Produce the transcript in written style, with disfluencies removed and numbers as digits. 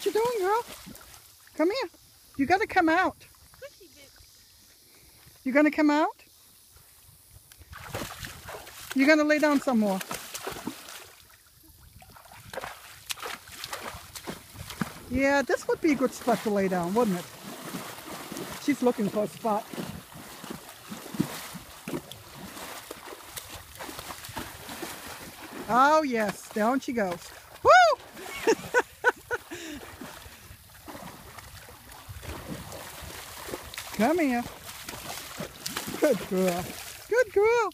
you doing, girl? Come here. You got to come out. You going to come out? You going to lay down some more? Yeah, this would be a good spot to lay down, wouldn't it? She's looking for a spot. Oh yes, down she goes. Woo! Come here. Good girl. Good girl.